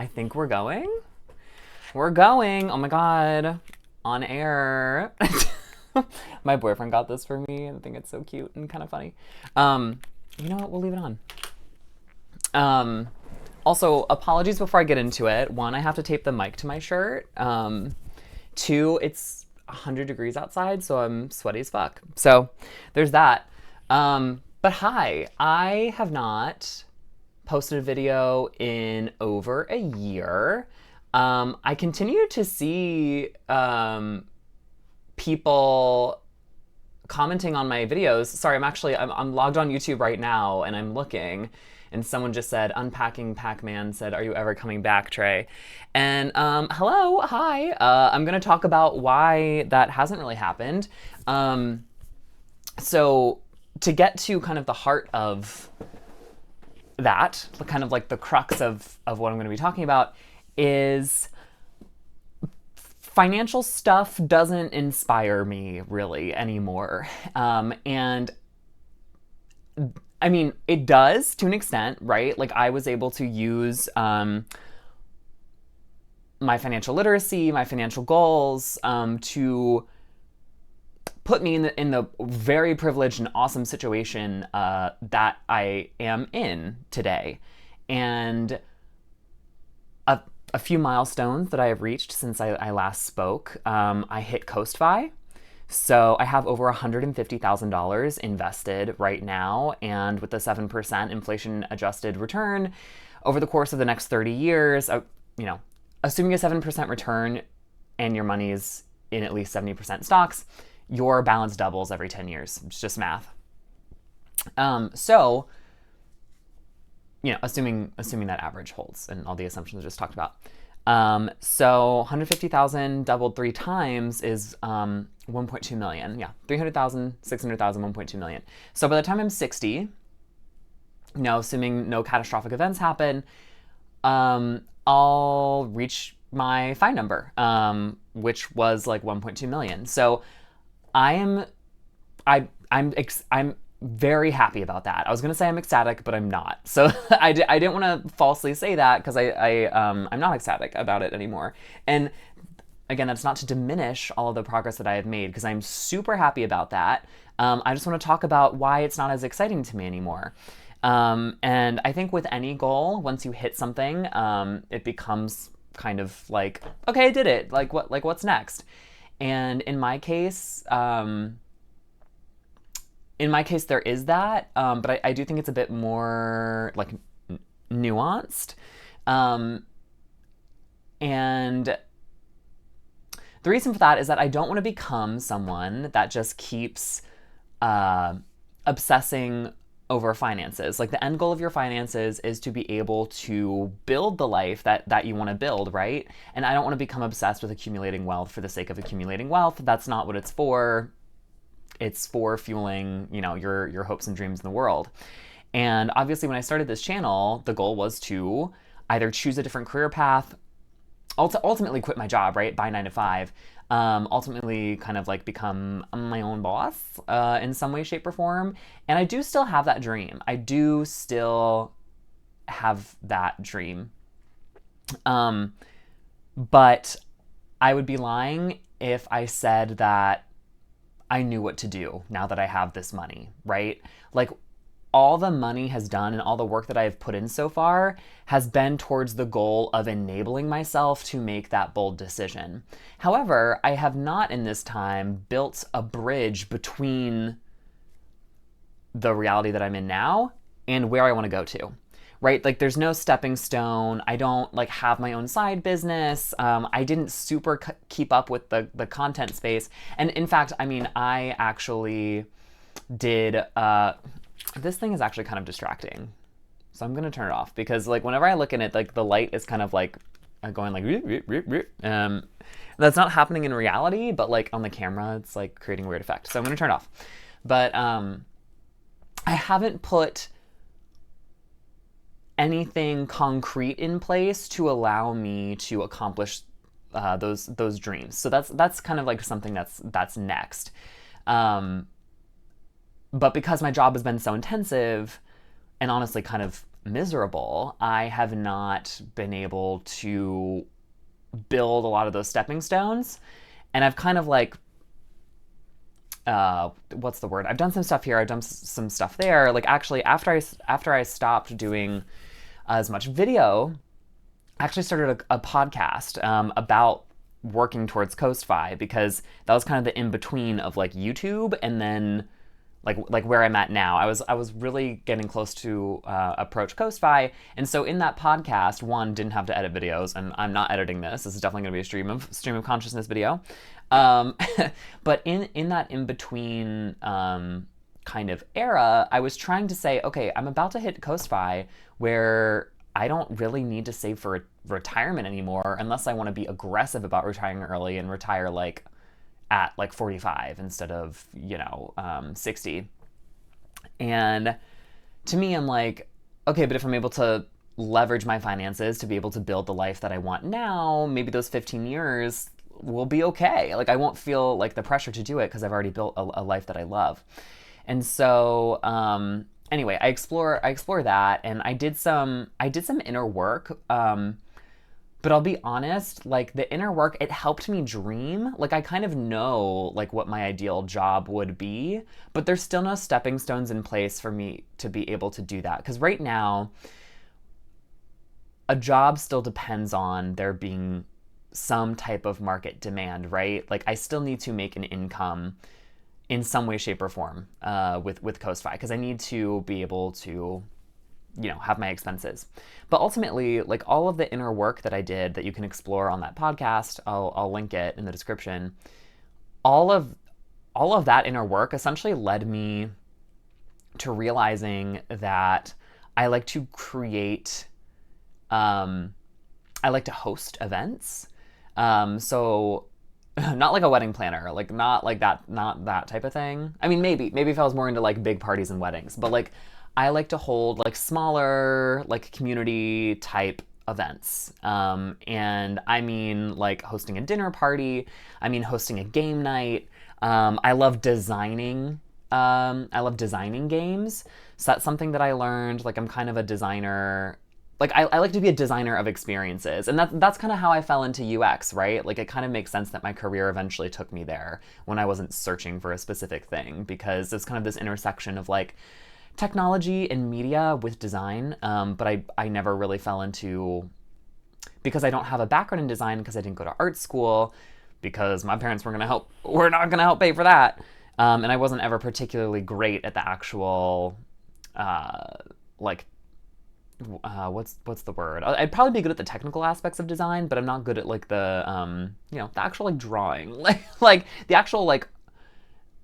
I think we're going. We're going. Oh my God. On air. My boyfriend got this for me. I think it's so cute and kind of funny. You know what? We'll leave it on. Also, apologies before I get into it. One, I have to tape the mic to my shirt. Two, it's 100 degrees outside, so I'm sweaty as fuck. So there's that. But hi, I have not posted a video in over a year. I continue to see people commenting on my videos. Sorry, I'm logged on YouTube right now and I'm looking. And someone just said, Unpacking Pac-Man said, "Are you ever coming back, Trey?" And hello, hi. I'm going to talk about why that hasn't really happened. So to get to kind of the heart of that, kind of like the crux of what I'm going to be talking about, is financial stuff doesn't inspire me really anymore. And I mean, it does to an extent, right? Like I was able to use my financial literacy, my financial goals to put me in the very privileged and awesome situation that I am in today. And a few milestones that I have reached since I last spoke. I hit CoastFi. So I have over $150,000 invested right now, and with the 7% inflation adjusted return over the course of the next 30 years, assuming a 7% return and your money's in at least 70% stocks, your balance doubles every 10 years. It's just math. Assuming that average holds and all the assumptions I just talked about. So 150,000 doubled 3 times is 1.2 million. Yeah, 300,000, 600,000, 1.2 million. So by the time I'm 60, assuming no catastrophic events happen, I'll reach my FI number, which was like 1.2 million. So I'm very happy about that. I was gonna say I'm ecstatic, but I'm not. So I didn't want to falsely say that because I'm not ecstatic about it anymore. And again, that's not to diminish all of the progress that I have made because I'm super happy about that. I just want to talk about why it's not as exciting to me anymore. And I think with any goal, once you hit something, it becomes kind of like, okay, I did it. Like what's next? And in my case, there is that, but I do think it's a bit more like nuanced. And the reason for that is that I don't want to become someone that just keeps obsessing over finances. Like the end goal of your finances is to be able to build the life that you want to build, right? And I don't want to become obsessed with accumulating wealth for the sake of accumulating wealth. That's not what it's for. It's for fueling, your hopes and dreams in the world. And obviously when I started this channel, the goal was to either choose a different career path, ultimately quit my job, right? Buy 9 to 5, ultimately kind of like become my own boss in some way, shape, or form. And I do still have that dream. I do still have that dream. But I would be lying if I said that I knew what to do now that I have this money, right? Like all the money has done and all the work that I have put in so far has been towards the goal of enabling myself to make that bold decision. However, I have not in this time built a bridge between the reality that I'm in now and where I want to go to. Right? Like there's no stepping stone. I don't like have my own side business. I didn't super keep up with the content space. And in fact, I actually did, this thing is actually kind of distracting. So I'm going to turn it off because like whenever I look in it, like the light is kind of like going like, that's not happening in reality, but like on the camera, it's like creating a weird effect. So I'm going to turn it off. But I haven't put anything concrete in place to allow me to accomplish those dreams. So that's kind of like something that's next. But because my job has been so intensive and honestly kind of miserable, I have not been able to build a lot of those stepping stones. And I've kind of like, what's the word? I've done some stuff here. I've done some stuff there. Like actually, after I stopped doing as much video, I actually started a podcast about working towards Coastfi, because that was kind of the in between of like YouTube and then like where I'm at now. I was really getting close to approach Coastfi, and so in that podcast, one, didn't have to edit videos, and I'm not editing this. This is definitely going to be a stream of consciousness video. But in that in between kind of era, I was trying to say, okay, I'm about to hit Coastfi where I don't really need to save for retirement anymore unless I want to be aggressive about retiring early and retire like at like 45 instead of 60. And to me, I'm like, okay, but if I'm able to leverage my finances to be able to build the life that I want now, maybe those 15 years will be okay. Like I won't feel like the pressure to do it because I've already built a life that I love. And so anyway, I explore that, and I did some inner work. But I'll be honest, like the inner work, it helped me dream. Like I kind of know like what my ideal job would be, but there's still no stepping stones in place for me to be able to do that. Because right now, a job still depends on there being some type of market demand, right? Like I still need to make an income in some way, shape, or form with Coastfi, because I need to be able to have my expenses. But ultimately, like all of the inner work that I did that you can explore on that podcast, I'll link it in the description. All of that inner work essentially led me to realizing that I like to create, I like to host events. So not like a wedding planner, like not that type of thing. I mean, maybe if I was more into like big parties and weddings, but like I like to hold like smaller, like community type events. And I mean like hosting a dinner party. I mean hosting a game night. I love designing. I love designing games. So that's something that I learned. Like I'm kind of a designer. Like I like to be a designer of experiences, and that's kind of how I fell into UX, right? Like it kind of makes sense that my career eventually took me there when I wasn't searching for a specific thing, because it's kind of this intersection of like technology and media with design. But I never really fell into, because I don't have a background in design, because I didn't go to art school, because my parents were not gonna help pay for that, and I wasn't ever particularly great at the actual like what's the word? I'd probably be good at the technical aspects of design, but I'm not good at like the the actual like drawing, like the actual like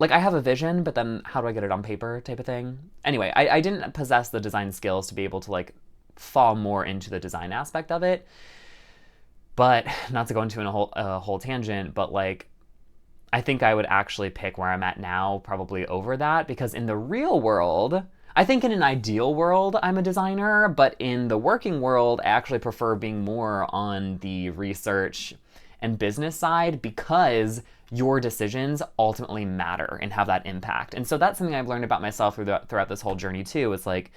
I have a vision, but then how do I get it on paper type of thing. Anyway, I didn't possess the design skills to be able to like fall more into the design aspect of it. But not to go into a whole tangent, but like I think I would actually pick where I'm at now probably over that, because in the real world, I think in an ideal world, I'm a designer, but in the working world, I actually prefer being more on the research and business side, because your decisions ultimately matter and have that impact. And so that's something I've learned about myself throughout this whole journey too. It's like,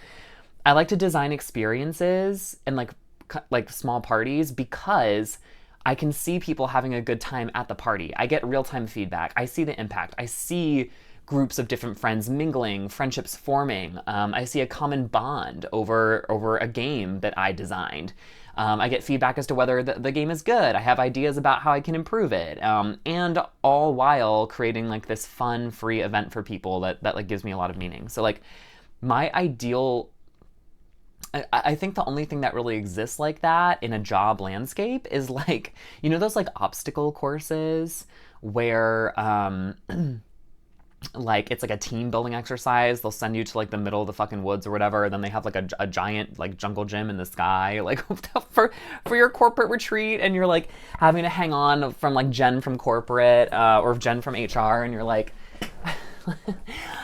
I like to design experiences and like small parties, because I can see people having a good time at the party. I get real-time feedback. I see the impact. I see groups of different friends mingling, friendships forming. I see a common bond over a game that I designed. I get feedback as to whether the game is good. I have ideas about how I can improve it. And all while creating like this fun, free event for people that like gives me a lot of meaning. So like my ideal, I think the only thing that really exists like that in a job landscape is like, those like obstacle courses where, like it's like a team building exercise. They'll send you to like the middle of the fucking woods or whatever, and then they have like a giant like jungle gym in the sky, like for your corporate retreat, and you're like having to hang on from like Jen from corporate or Jen from HR, and you're like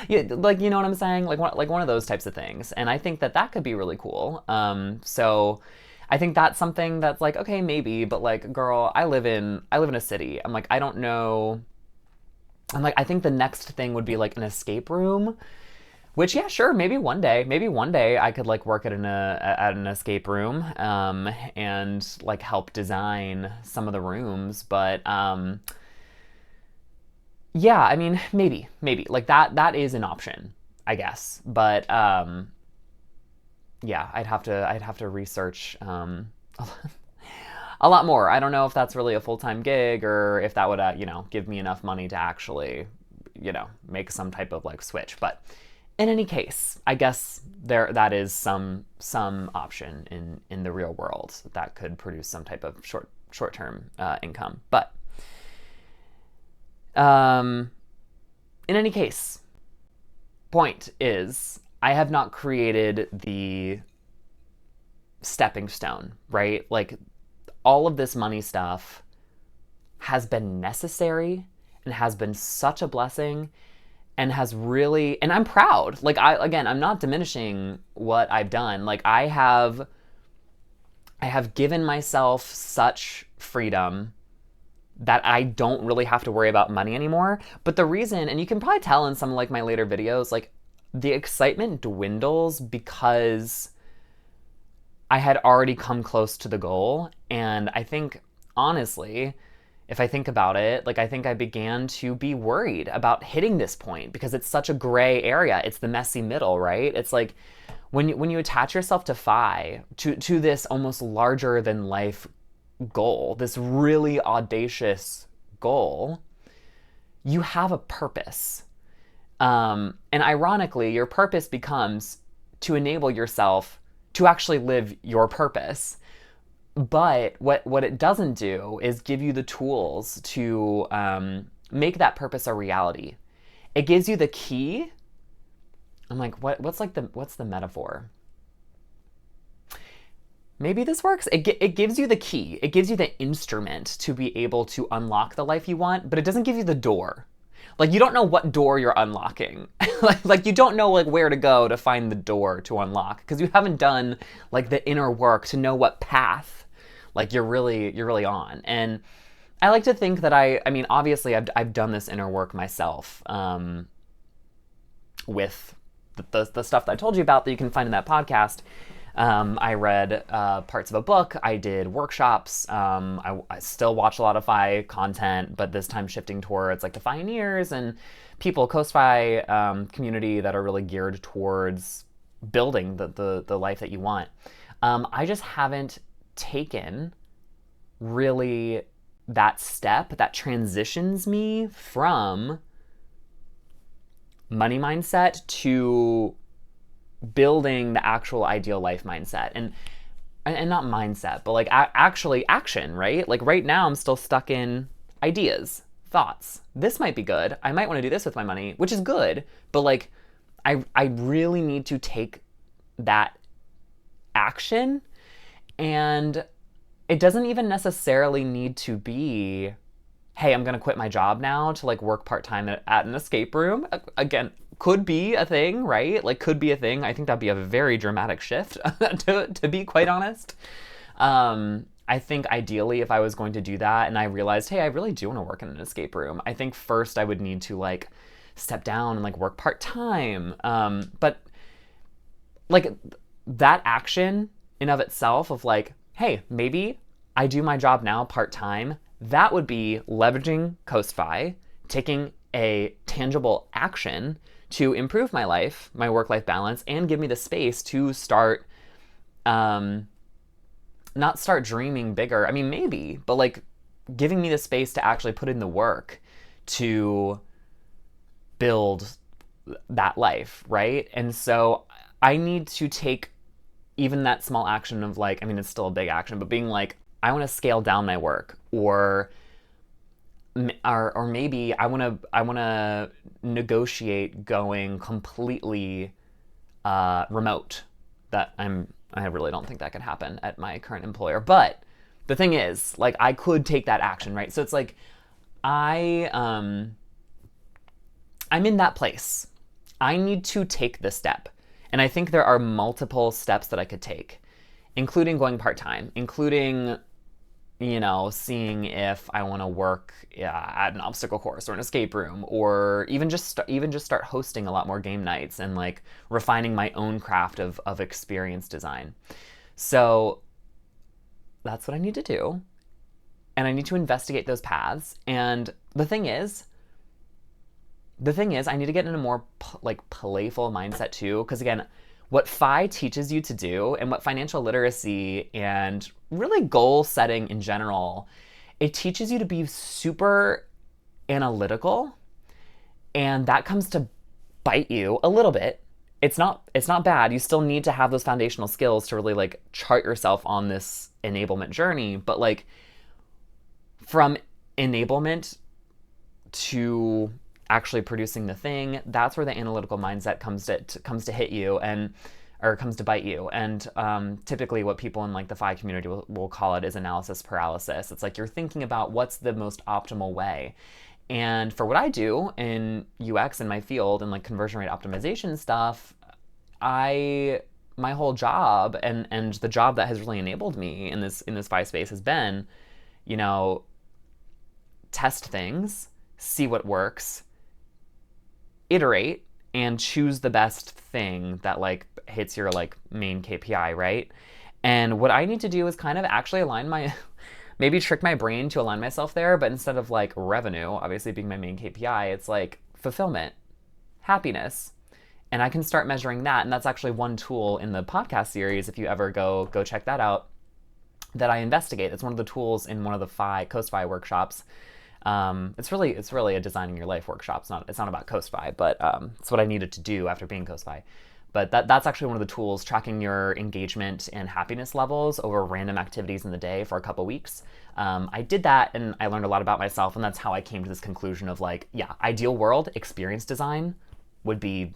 yeah, like you know what I'm saying, like one of those types of things. And I think that could be really cool. So I think that's something that's like, okay, maybe, but like, girl, I live in a city. I'm like, I don't know. I'm like, I think the next thing would be like an escape room Which, yeah, sure, maybe one day I could like work at an escape room, and like help design some of the rooms. But yeah, I mean, maybe like that is an option, I guess. But yeah, I'd have to research a lot more. I don't know if that's really a full time gig or if that would give me enough money to actually make some type of like switch. But in any case, I guess that is some option in the real world that could produce some type of short term income. But um, in any case, point is, I have not created the stepping stone, right? Like all of this money stuff has been necessary and has been such a blessing and has really, and I'm proud. Like I'm not diminishing what I've done. Like I have given myself such freedom that I don't really have to worry about money anymore. But the reason, and you can probably tell in some like my later videos, like the excitement dwindles because I had already come close to the goal. And I think, honestly, if I think about it, like I think I began to be worried about hitting this point because it's such a gray area. It's the messy middle, right? It's like when you attach yourself to to this almost larger than life goal, this really audacious goal, you have a purpose. And ironically, your purpose becomes to enable yourself to actually live your purpose. But what it doesn't do is give you the tools to make that purpose a reality. It gives you the key. I'm like, what's the metaphor? Maybe this works. It gives you the key. It gives you the instrument to be able to unlock the life you want, but it doesn't give you the door. Like you don't know what door you're unlocking. like you don't know like where to go to find the door to unlock because you haven't done like the inner work to know what path like you're really on. And I like to think that I mean obviously I've done this inner work myself with the stuff that I told you about that you can find in that podcast. I read parts of a book. I did workshops. I still watch a lot of FI content, but this time shifting towards like the Fioneers and people, Coast-Fi community that are really geared towards building the life that you want. I just haven't taken really that step that transitions me from money mindset to building the actual ideal life mindset and not mindset, but like actually action, right? Like right now I'm still stuck in ideas, thoughts. This might be good. I might want to do this with my money, which is good, but like I really need to take that action. And it doesn't even necessarily need to be, hey, I'm going to quit my job now to like work part-time at an escape room. Again, could be a thing, right? Like could be a thing. I think that'd be a very dramatic shift to be quite honest. I think ideally if I was going to do that and I realized, hey, I really do want to work in an escape room, I think first I would need to like step down and like work part-time. But like that action in of itself of like, hey, maybe I do my job now part-time, that would be leveraging Coast-Fi, taking a tangible action to improve my life, my work-life balance, and give me the space to start, not start dreaming bigger. I mean, maybe, but like giving me the space to actually put in the work to build that life, right? And so I need to take even that small action of like, I mean, it's still a big action, but being like, I want to scale down my work, or maybe I want to negotiate going completely remote. I really don't think that could happen at my current employer. But the thing is, like, I could take that action, right? So it's like I'm in that place. I need to take the step. And I think there are multiple steps that I could take, including going part-time, including seeing if I want to work at an obstacle course or an escape room, or even just start hosting a lot more game nights and like refining my own craft of experience design. So that's what I need to do, and I need to investigate those paths. And the thing is, I need to get in a more like playful mindset too, because again, what FI teaches you to do, and what financial literacy and really goal setting in general, it teaches you to be super analytical, and that comes to bite you a little bit. It's not bad. You still need to have those foundational skills to really like chart yourself on this enablement journey, but like from enablement to actually producing the thing, that's where the analytical mindset comes to hit you, and or comes to bite you. And typically what people in like the FI community will call it is analysis paralysis. It's like you're thinking about what's the most optimal way. And for what I do in UX in my field and like conversion rate optimization stuff, my whole job, and the job that has really enabled me in this FI space has been, you know, test things, see what works, iterate, and choose the best thing that like hits your like main KPI, right? And what I need to do is kind of actually align my maybe trick my brain to align myself there, but instead of like revenue obviously being my main KPI, it's like fulfillment, happiness. And I can start measuring that. And that's actually one tool in the podcast series, if you ever go check that out, that I investigate. It's one of the tools in one of the Coast FI workshops. It's really a designing your life workshop. It's not about Coast FI, but it's what I needed to do after being Coast FI. But that's actually one of the tools, tracking your engagement and happiness levels over random activities in the day for a couple weeks. I did that, and I learned a lot about myself, and that's how I came to this conclusion of like, yeah, ideal world, experience design would be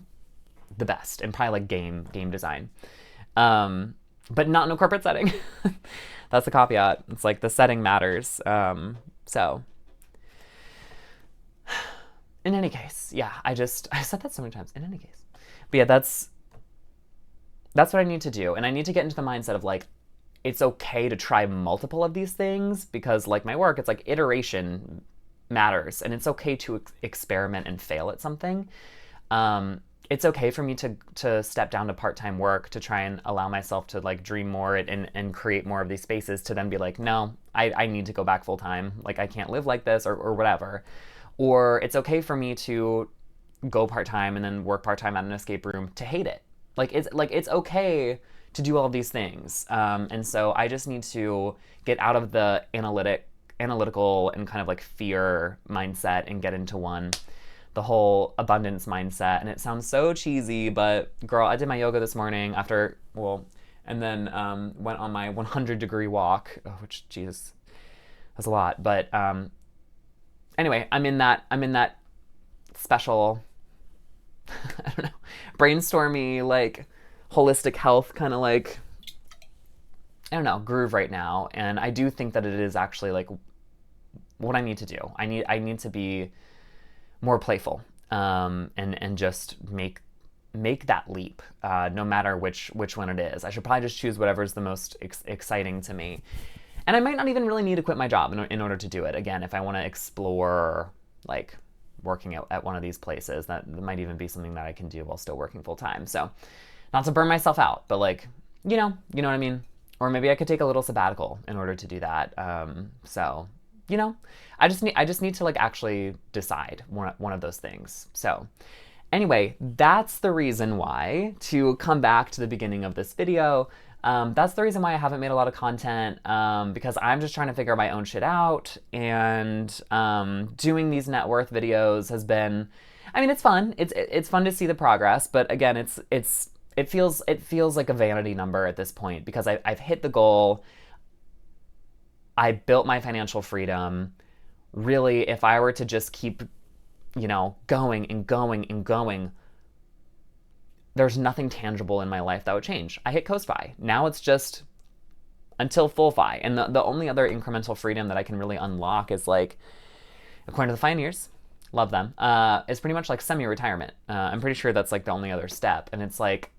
the best, and probably like game design. But not in a corporate setting. That's the caveat. It's like the setting matters. So in any case, yeah, I said that so many times. In any case. But yeah, that's what I need to do. And I need to get into the mindset of like, it's okay to try multiple of these things, because like my work, it's like iteration matters, and it's okay to experiment and fail at something. It's okay for me to step down to part-time work to try and allow myself to like dream more and create more of these spaces, to then be like, no, I need to go back full-time. Like I can't live like this, or whatever. Or it's okay for me to go part-time and then work part-time at an escape room to hate it. It's okay to do all of these things. And so I just need to get out of the analytical and kind of like fear mindset and get into the whole abundance mindset. And it sounds so cheesy, but girl, I did my yoga this morning and then went on my 100-degree walk, which, Jesus, that's a lot. But anyway, I'm in that special, I don't know, brainstormy, like holistic health kind of like, I don't know, groove right now. And I do think that it is actually like what I need to do. I need to be more playful, and just make that leap, no matter which one it is. I should probably just choose whatever's the most exciting to me. And I might not even really need to quit my job in order to do it. Again, if I want to explore like working at one of these places, that might even be something that I can do while still working full time. So not to burn myself out, but like, you know what I mean? Or maybe I could take a little sabbatical in order to do that. So, you know, I just need to like actually decide one of those things. So anyway, that's the reason why, to come back to the beginning of this video, that's the reason why I haven't made a lot of content, because I'm just trying to figure my own shit out. And doing these net worth videos has been, I mean, it's fun. It's fun to see the progress, but again, it feels like a vanity number at this point, because I've hit the goal. I built my financial freedom. Really, if I were to just keep, going and going and going, there's nothing tangible in my life that would change. I hit Coast FI. Now it's just until full FI. And the only other incremental freedom that I can really unlock is like, according to the Pioneers, love them, is pretty much like semi-retirement. I'm pretty sure that's like the only other step. And it's like,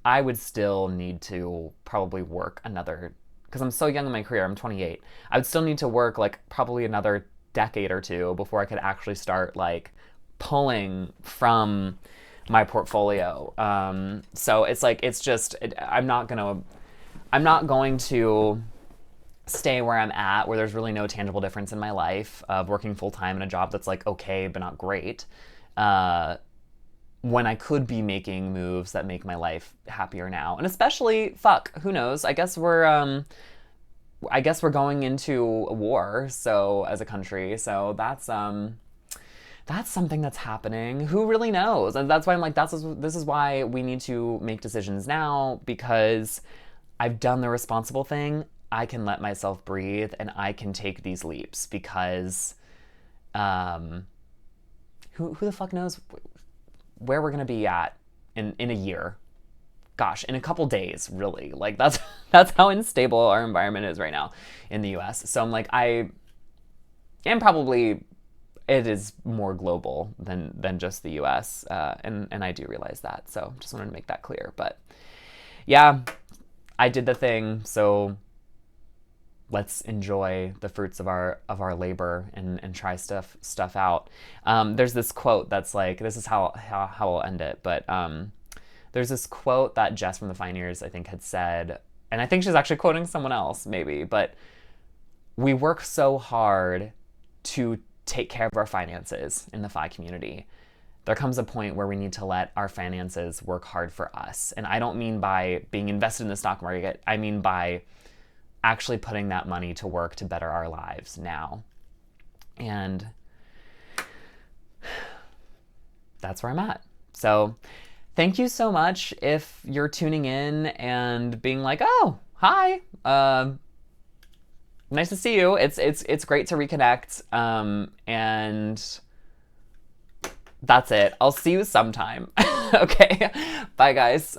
I would still need to probably work another because I'm so young in my career, I'm 28. I would still need to work like probably another decade or two before I could actually start like pulling from my portfolio. So it's like, it's just, I'm not going to stay where I'm at, where there's really no tangible difference in my life of working full time in a job that's like okay, but not great. When I could be making moves that make my life happier now. And especially, fuck, who knows? I guess we're going into a war, so as a country, so that's something that's happening. Who really knows? And that's why I'm like, this is why we need to make decisions now, because I've done the responsible thing. I can let myself breathe and I can take these leaps because who the fuck knows where we're gonna be at in a year. Gosh, in a couple days, really. Like that's how unstable our environment is right now in the US. So I'm like, I am probably, it is more global than just the US. And I do realize that. So just wanted to make that clear. But yeah, I did the thing, so let's enjoy the fruits of our labor and try stuff out. There's this quote that's like, this is how I'll end it, but there's this quote that Jess from the Fioneers, I think, had said, and I think she's actually quoting someone else, maybe, but we work so hard to take care of our finances in the Fi community. There comes a point where we need to let our finances work hard for us. And I don't mean by being invested in the stock market, I mean by actually putting that money to work to better our lives now. And that's where I'm at. So thank you so much if you're tuning in and being like, oh, hi, nice to see you. It's great to reconnect. And that's it. I'll see you sometime. Okay. Bye, guys.